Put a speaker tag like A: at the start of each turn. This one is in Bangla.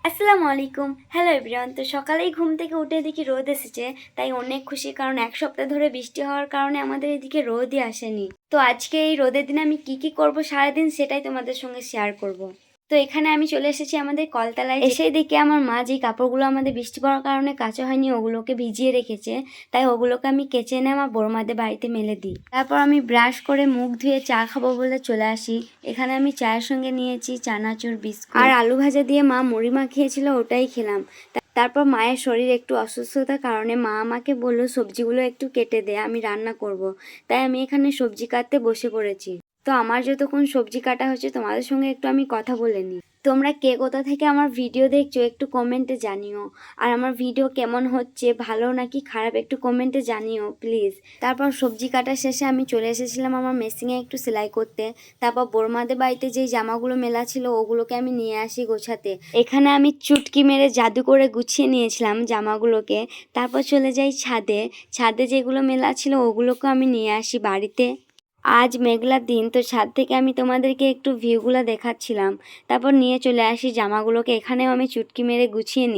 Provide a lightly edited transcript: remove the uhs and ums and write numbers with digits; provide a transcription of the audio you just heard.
A: আসসালামু আলাইকুম। Hello everyone. তো সকালেই ঘুম থেকে উঠে দেখি রোদ এসেছে, তাই অনেক খুশি, কারণ এক সপ্তাহ ধরে বৃষ্টি হওয়ার কারণে আমাদের এদিকে রোদই আসেনি। তো আজকে এই রোদের দিনে আমি কি কি করব সারাদিন সেটাই তোমাদের সঙ্গে শেয়ার করব। তো এখানে আমি চলে এসেছি আমাদের কলতলায়, এসেই দেখি আমার মা যেই কাপড়গুলো আমাদের বৃষ্টি পড়ার কারণে কাচা হয়নি ওগুলোকে ভিজিয়ে রেখেছে, তাই ওগুলোকে আমি কেচে এনে আমার বড়মাদের বাড়িতে মেলে দিই। তারপর আমি ব্রাশ করে মুখ ধুয়ে চা খাবো বলে চলে আসি। এখানে আমি চায়ের সঙ্গে নিয়েছি চানাচুর, বিস্কুট আর আলু ভাজা দিয়ে মা মুড়ি মাখিয়েছিল, ওটাই খেলাম। তারপর মায়ের শরীর একটু অসুস্থতার কারণে মা আমাকে বললো সবজিগুলো একটু কেটে দে, আমি রান্না করব। তাই আমি এখানে সবজি কাটতে বসে পড়েছি। তো আমার যতক্ষণ সবজি কাটা হচ্ছে তোমাদের সঙ্গে একটু আমি কথা বলে নিই। তোমরা কে কোথা থেকে আমার ভিডিও দেখছো একটু কমেন্টে জানিও। আর আমার ভিডিও কেমন হচ্ছে, ভালো নাকি খারাপ, একটু কমেন্টে জানিও প্লিজ। তারপর সবজি কাটা শেষে আমি চলে এসেছিলাম আমার মেশিনে একটু সেলাই করতে। তারপর বড়মাদের বাড়িতে যেই জামাগুলো মেলা ছিল ওগুলোকে আমি নিয়ে আসি গোছাতে। এখানে আমি চুটকি মেরে জাদু করে গুছিয়ে নিয়েছিলাম জামাগুলোকে। তারপর চলে যাই ছাদে। ছাদে যেগুলো মেলা ছিল ওগুলোকে আমি নিয়ে আসি বাড়িতে। আজ মেঘলা দিন, তো ছাদ থেকে আমি তোমাদেরকে একটু ভিউগুলো দেখাচ্ছিলাম। তারপর নিয়ে চলে আসি জামাগুলোকে, এখানেও আমি চুটকি মেরে গুছিয়ে নিই।